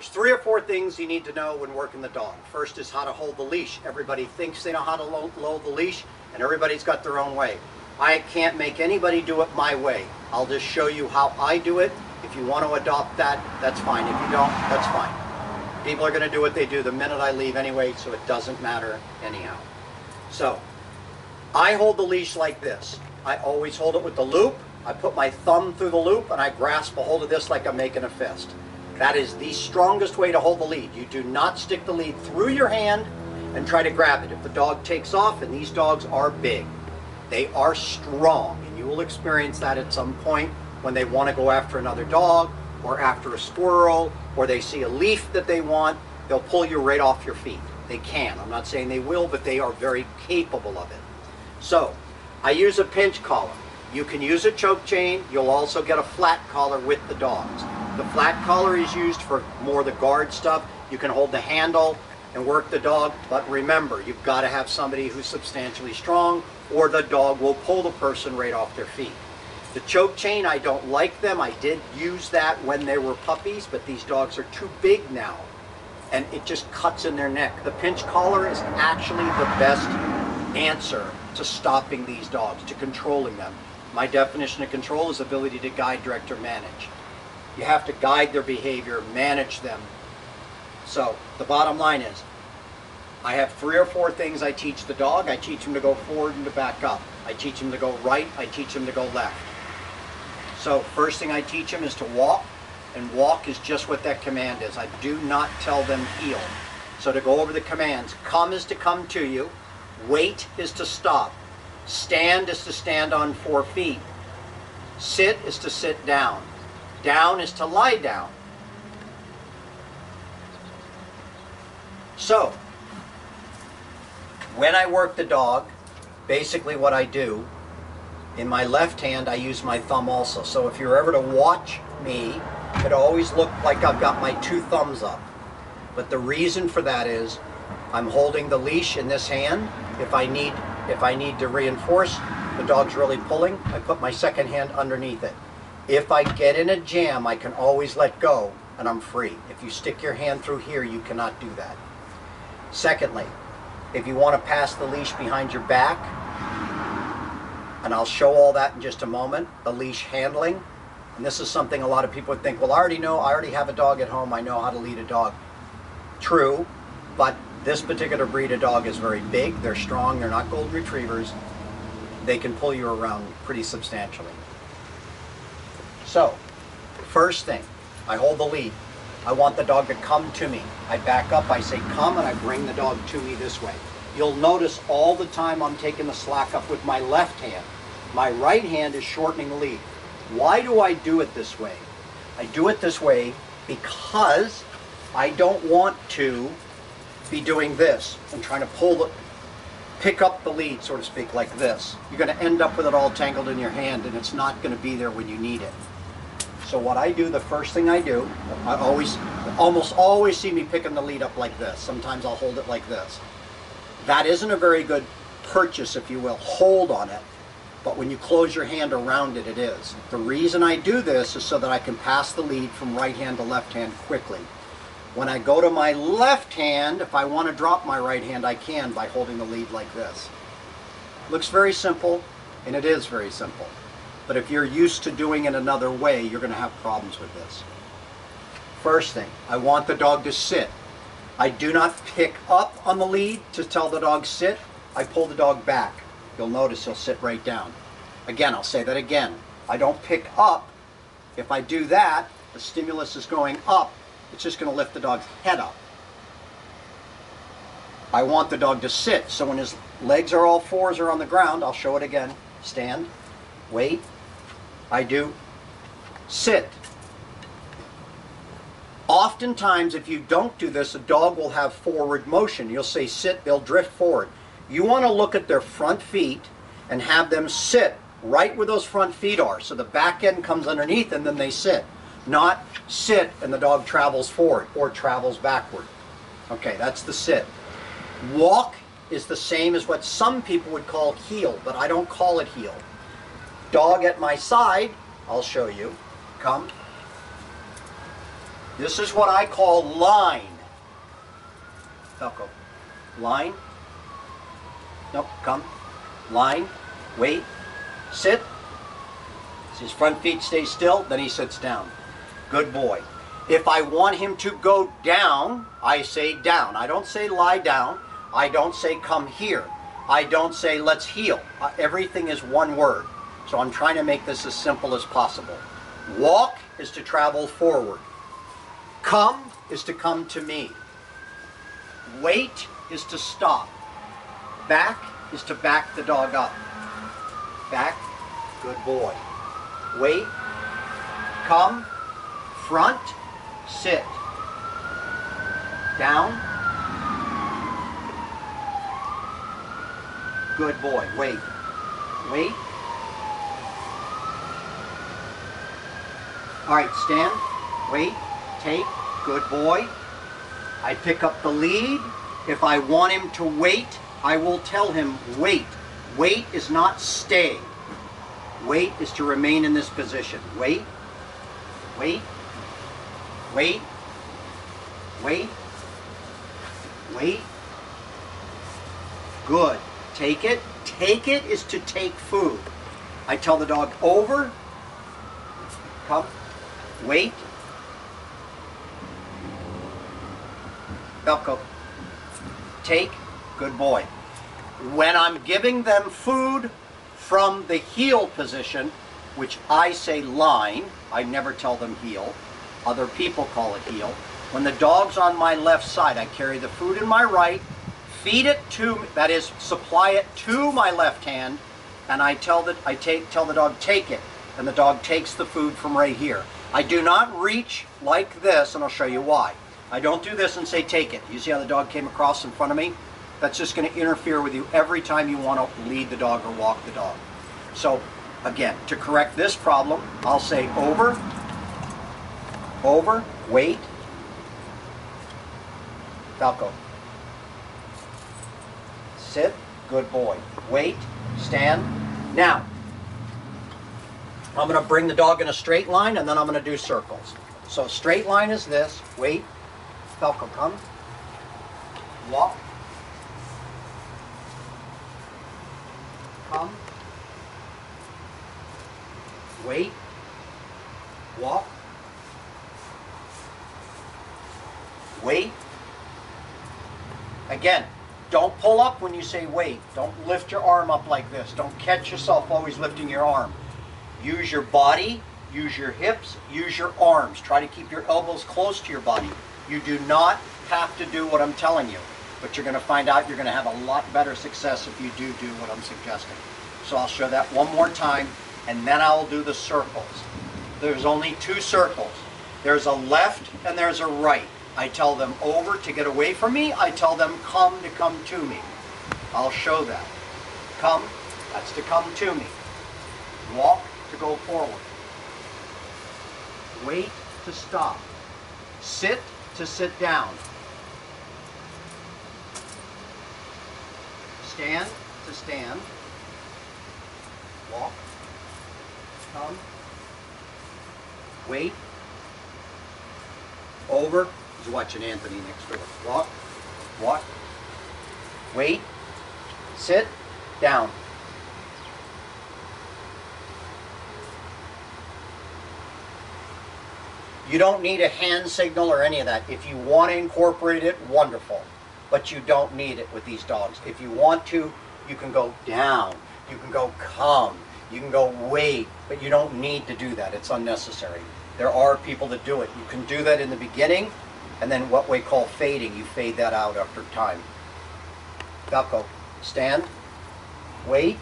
There's 3 or 4 things you need to know when working the dog. First is how to hold the leash. Everybody thinks they know how to load the leash, and everybody's got their own way. I can't make anybody do it my way. I'll just show you how I do it. If you want to adopt that, that's fine. If you don't, that's fine. People are going to do what they do the minute I leave anyway, so it doesn't matter anyhow. So, I hold the leash like this. I always hold it with the loop. I put my thumb through the loop and I grasp a hold of this like I'm making a fist. That is the strongest way to hold the lead. You do not stick the lead through your hand and try to grab it. If the dog takes off, and these dogs are big, they are strong, and you will experience that at some point when they want to go after another dog or after a squirrel, or they see a leaf that they want, they'll pull you right off your feet. They can. I'm not saying they will, but they are very capable of it. So, I use a pinch collar. You can use a choke chain. You'll also get a flat collar with the dogs. The flat collar is used for more the guard stuff. You can hold the handle and work the dog, but remember, you've got to have somebody who's substantially strong, or the dog will pull the person right off their feet. The choke chain, I don't like them. I did use that when they were puppies, but these dogs are too big now, and it just cuts in their neck. The pinch collar is actually the best answer to stopping these dogs, to controlling them. My definition of control is ability to guide, direct, or manage. You have to guide their behavior, manage them. So the bottom line is, I have 3 or 4 things I teach the dog. I teach him to go forward and to back up. I teach him to go right. I teach him to go left. So first thing I teach him is to walk, and walk is just what that command is. I do not tell them heel. So to go over the commands, come is to come to you, wait is to stop, stand is to stand on 4 feet, sit is to sit down, down is to lie down. So, when I work the dog, basically what I do, in my left hand I use my thumb also. So if you're ever to watch me, it always looks like I've got my 2 thumbs up. But the reason for that is I'm holding the leash in this hand. If I need to reinforce, the dog's really pulling, I put my second hand underneath it. If I get in a jam, I can always let go and I'm free. If you stick your hand through here, you cannot do that. Secondly, if you want to pass the leash behind your back, and I'll show all that in just a moment, the leash handling. And this is something a lot of people would think, well, I already have a dog at home, I know how to lead a dog. True, but this particular breed of dog is very big, they're strong, they're not golden retrievers. They can pull you around pretty substantially. So, first thing, I hold the lead. I want the dog to come to me. I back up, I say come, and I bring the dog to me this way. You'll notice all the time I'm taking the slack up with my left hand. My right hand is shortening the lead. Why do I do it this way? I do it this way because I don't want to be doing this and trying to pick up the lead, so to speak, like this. You're going to end up with it all tangled in your hand, and it's not going to be there when you need it. So what I do, the first thing I do, almost always see me picking the lead up like this. Sometimes I'll hold it like this. That isn't a very good purchase, if you will, hold on it. But when you close your hand around it, it is. The reason I do this is so that I can pass the lead from right hand to left hand quickly. When I go to my left hand, if I want to drop my right hand, I can by holding the lead like this. Looks very simple, and it is very simple. But if you're used to doing it another way, you're going to have problems with this. First thing, I want the dog to sit. I do not pick up on the lead to tell the dog sit. I pull the dog back. You'll notice he'll sit right down. Again, I'll say that again. I don't pick up. If I do that, the stimulus is going up. It's just going to lift the dog's head up. I want the dog to sit. So when his legs are all 4s are on the ground, I'll show it again. Stand, wait. I do sit. Oftentimes, if you don't do this, a dog will have forward motion. You'll say sit, they'll drift forward. You want to look at their front feet and have them sit right where those front feet are. So the back end comes underneath and then they sit. Not sit and the dog travels forward or travels backward. Okay, that's the sit. Walk is the same as what some people would call heel, but I don't call it heel. Dog at my side, I'll show you. Come. This is what I call line. Falco. Line. Nope, come. Line. Wait. Sit. His front feet stay still, then he sits down. Good boy. If I want him to go down, I say down. I don't say lie down. I don't say come here. I don't say let's heel. Everything is one word. So I'm trying to make this as simple as possible. Walk is to travel forward. Come is to come to me. Wait is to stop. Back is to back the dog up. Back, good boy. Wait, come, front, sit. Down. Good boy. Wait. Wait. All right, stand. Wait. Take. Good boy. I pick up the lead. If I want him to wait, I will tell him wait. Wait is not stay. Wait is to remain in this position. Wait. Wait. Wait. Wait. Wait. Good. Take it. Take it is to take food. I tell the dog over. Come. Wait. Falco. Take. Good boy. When I'm giving them food from the heel position, which I say line, I never tell them heel. Other people call it heel. When the dog's on my left side, I carry the food in my right, feed it to, that is, supply it to my left hand, and I tell the dog take it, and the dog takes the food from right here. I do not reach like this, and I'll show you why. I don't do this and say take it. You see how the dog came across in front of me? That's just going to interfere with you every time you want to lead the dog or walk the dog. So again, to correct this problem, I'll say over, wait, Falco, sit, good boy, wait, stand. Now, I'm going to bring the dog in a straight line and then I'm going to do circles. So straight line is this, wait, Falco, come, walk, come, wait, walk, wait. Again, don't pull up when you say wait. Don't lift your arm up like this. Don't catch yourself always lifting your arm. Use your body, use your hips, use your arms. Try to keep your elbows close to your body. You do not have to do what I'm telling you, but you're going to find out you're going to have a lot better success if you do what I'm suggesting. So I'll show that one more time, and then I'll do the circles. There's only two circles. There's a left and there's a right. I tell them over to get away from me. I tell them come to come to me. I'll show that. Come, that's to come to me. Walk to go forward. Wait to stop. Sit to sit down. Stand to stand. Walk. Come. Wait. Over. He's watching Anthony next door. Walk. Walk. Wait. Sit. Down. You don't need a hand signal or any of that. If you want to incorporate it, wonderful. But you don't need it with these dogs. If you want to, you can go down. You can go come. You can go wait. But you don't need to do that. It's unnecessary. There are people that do it. You can do that in the beginning, and then what we call fading. You fade that out after time. Falco, stand. Wait.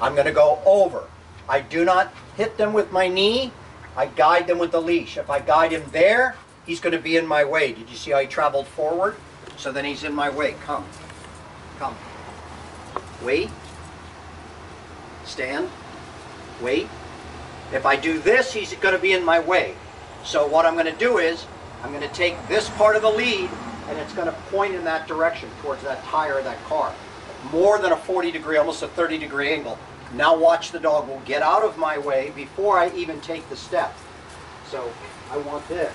I'm going to go over. I do not hit them with my knee. I guide them with the leash. If I guide him there, he's going to be in my way. Did you see how he traveled forward? So then he's in my way. Come. Come. Wait. Stand. Wait. If I do this, he's going to be in my way. So what I'm going to do is, I'm going to take this part of the lead, and it's going to point in that direction, towards that tire of that car. More than a 40-degree, almost a 30-degree angle. Now watch the dog will get out of my way before I even take the step. So I want this.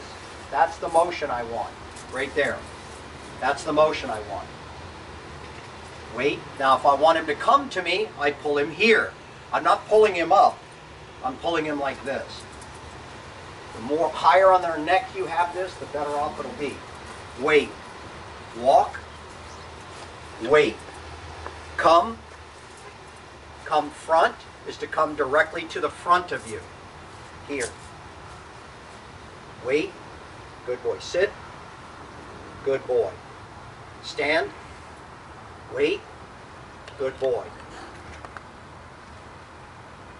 That's the motion I want, right there. That's the motion I want. Wait. Now if I want him to come to me, I pull him here. I'm not pulling him up. I'm pulling him like this. The more higher on their neck you have this, the better off it'll be. Wait. Walk. Wait. Come. Come front is to come directly to the front of you. Here. Wait. Good boy. Sit. Good boy. Stand. Wait. Good boy.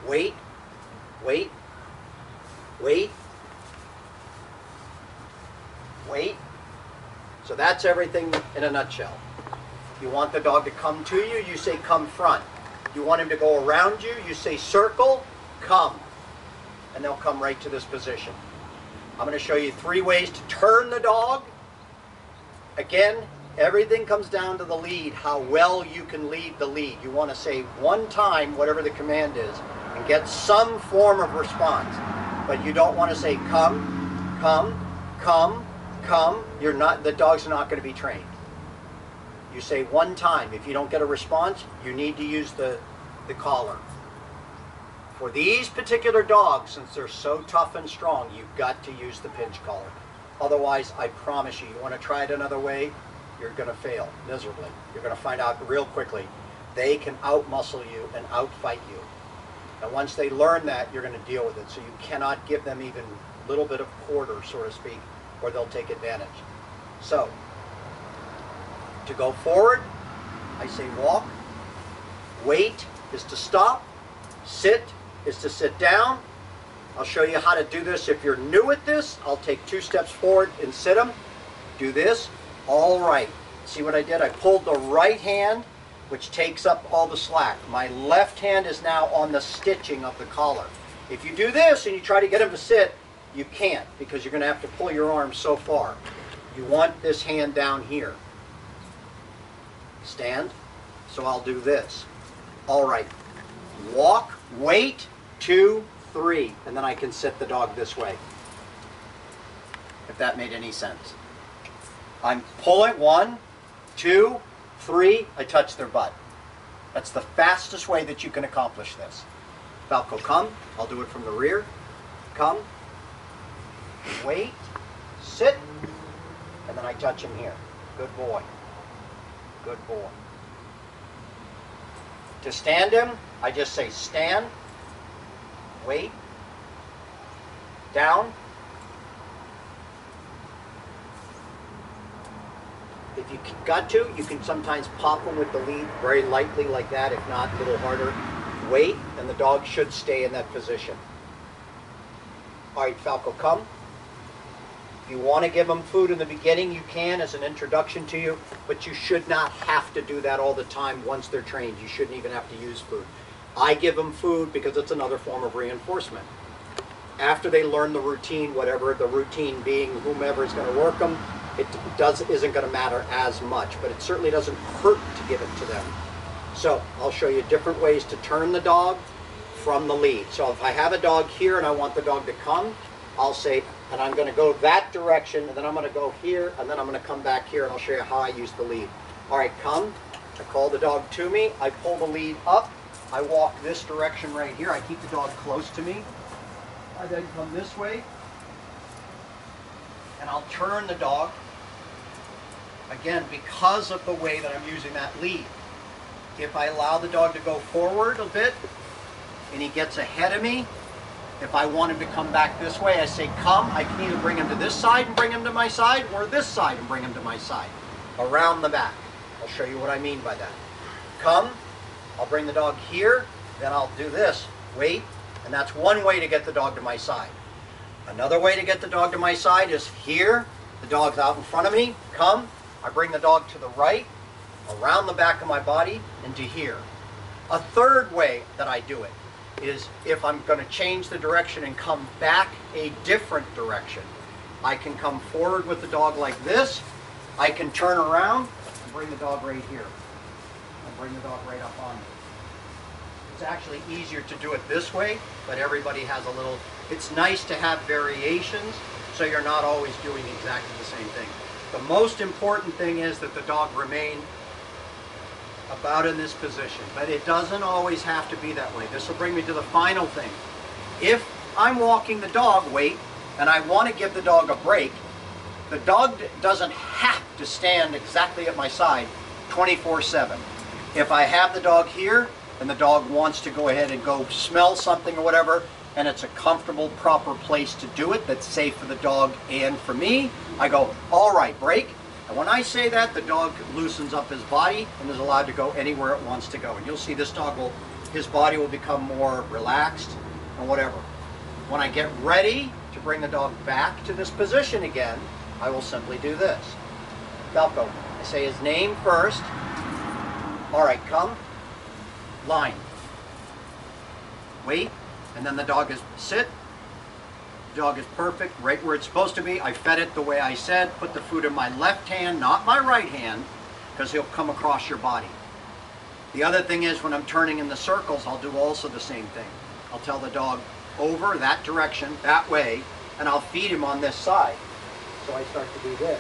Wait. Wait. Wait. Wait. So that's everything in a nutshell. You want the dog to come to you, you say come front. You want him to go around you, you say circle, come. And they'll come right to this position. I'm going to show you 3 ways to turn the dog. Again, everything comes down to the lead, how well you can lead the lead. You want to say one time whatever the command is and get some form of response. But you don't want to say come, come, come, come. The dog's not going to be trained. You say one time. If you don't get a response, you need to use the collar. For these particular dogs, since they're so tough and strong, you've got to use the pinch collar. Otherwise, I promise you, you want to try it another way, you're going to fail miserably. You're going to find out real quickly. They can out-muscle you and out-fight you. And once they learn that, you're going to deal with it. So you cannot give them even a little bit of quarter, so to speak, or they'll take advantage. So, to go forward, I say walk. Wait is to stop. Sit is to sit down. I'll show you how to do this. If you're new at this, I'll take 2 steps forward and sit them. Do this. All right. See what I did? I pulled the right hand, which takes up all the slack. My left hand is now on the stitching of the collar. If you do this and you try to get him to sit, you can't, because you're going to have to pull your arm so far. You want this hand down here. Stand. So I'll do this. All right. Walk, wait, 2, 3, and then I can sit the dog this way. If that made any sense. I'm pulling 1, 2, 3, I touch their butt. That's the fastest way that you can accomplish this. Falco, come. I'll do it from the rear. Come. Wait. Sit. And then I touch him here. Good boy. Good boy. To stand him, I just say stand. Wait. Down. If you got to, you can sometimes pop them with the lead very lightly like that, if not a little harder. Wait, and the dog should stay in that position. All right, Falco, come. If you want to give them food in the beginning, you can as an introduction to you, but you should not have to do that all the time once they're trained. You shouldn't even have to use food. I give them food because it's another form of reinforcement. After they learn the routine, whatever the routine being, whomever is going to work them, it isn't going to matter as much, but it certainly doesn't hurt to give it to them. So I'll show you different ways to turn the dog from the lead. So if I have a dog here and I want the dog to come, I'll say, and I'm going to go that direction, and then I'm going to go here, and then I'm going to come back here, and I'll show you how I use the lead. All right, come. I call the dog to me. I pull the lead up. I walk this direction right here. I keep the dog close to me. I then come this way, and I'll turn the dog, again, because of the way that I'm using that lead. If I allow the dog to go forward a bit, and he gets ahead of me, if I want him to come back this way, I say come. I can either bring him to this side and bring him to my side, or this side and bring him to my side. Around the back. I'll show you what I mean by that. Come. I'll bring the dog here. Then I'll do this. Wait. And that's one way to get the dog to my side. Another way to get the dog to my side is here. The dog's out in front of me. Come. I bring the dog to the right, around the back of my body, and to here. A third way that I do it is if I'm going to change the direction and come back a different direction. I can come forward with the dog like this. I can turn around and bring the dog right here. And bring the dog right up on me. It's actually easier to do it this way, but everybody has a little... It's nice to have variations, so you're not always doing exactly the same thing. The most important thing is that the dog remain about in this position, but it doesn't always have to be that way. This will bring me to the final thing. If I'm walking the dog, wait, and I want to give the dog a break, the dog doesn't have to stand exactly at my side 24/7. If I have the dog here and the dog wants to go ahead and go smell something or whatever, and it's a comfortable, proper place to do it that's safe for the dog and for me, I go, all right, break. And when I say that, the dog loosens up his body and is allowed to go anywhere it wants to go. And you'll see this dog will, his body will become more relaxed and whatever. When I get ready to bring the dog back to this position again, I will simply do this. Falco, I say his name first. All right, come, line. Wait, and then the dog is sit. The dog is perfect, right where it's supposed to be. I fed it the way I said. Put the food in my left hand, not my right hand, because he'll come across your body. The other thing is when I'm turning in the circles, I'll do also the same thing. I'll tell the dog over that direction, that way, and I'll feed him on this side. So I start to do this.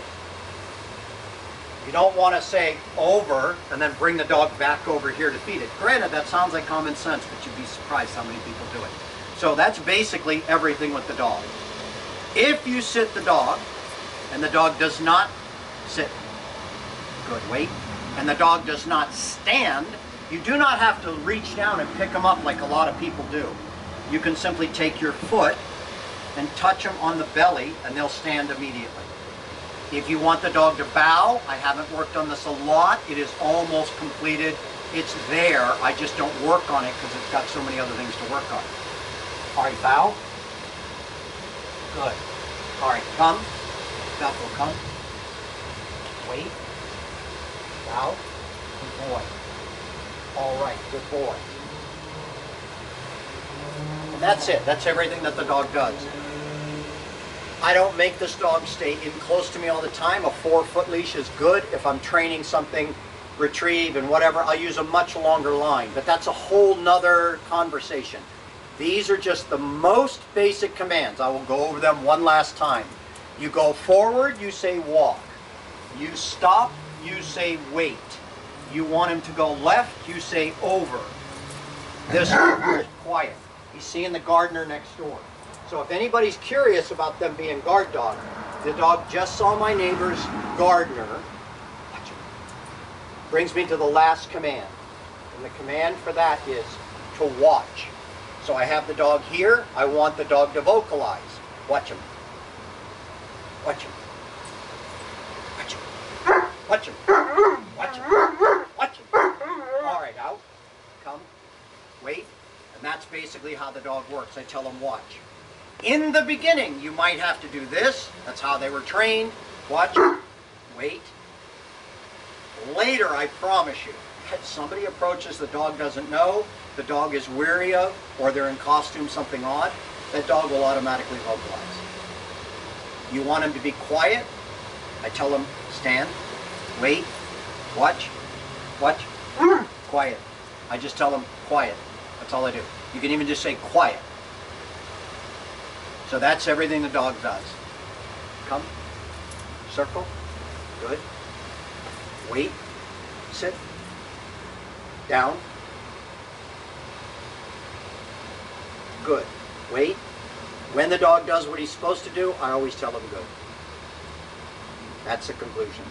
You don't want to say over and then bring the dog back over here to feed it. Granted, that sounds like common sense, but you'd be surprised how many people do it. So that's basically everything with the dog. If you sit the dog and the dog does not sit, good, wait, and the dog does not stand, you do not have to reach down and pick them up like a lot of people do. You can simply take your foot and touch them on the belly and they'll stand immediately. If you want the dog to bow, I haven't worked on this a lot. It is almost completed. It's there. I just don't work on it because it's got so many other things to work on. All right, bow. Good. All right, come. Falco, come. Wait. Bow. Good boy. All right, good boy. And that's it. That's everything that the dog does. I don't make this dog stay in close to me all the time. A 4-foot leash is good. If I'm training something, retrieve and whatever, I'll use a much longer line. But that's a whole nother conversation. These are just the most basic commands. I will go over them one last time. You go forward, you say walk. You stop, you say wait. You want him to go left, you say over. This is quiet. He's seeing the gardener next door. So if anybody's curious about them being guard dog, the dog just saw my neighbor's gardener. Watch him. Brings me to the last command. And the command for that is to watch. So I have the dog here. I want the dog to vocalize. Watch him. Watch him. Watch him. Watch him. Watch him. Watch him. All right, out. Come. Wait. And that's basically how the dog works. I tell him watch. In the beginning, you might have to do this. That's how they were trained. Watch. Wait. Later, I promise you, if somebody approaches the dog doesn't know, the dog is weary of, or they're in costume, something odd, that dog will automatically vocalize. You want him to be quiet? I tell him, stand, wait, watch, quiet. I just tell him, quiet. That's all I do. You can even just say, quiet. So that's everything the dog does. Come, circle, good, wait, sit, down, good, wait. When the dog does what he's supposed to do, I always tell him good. That's the conclusion.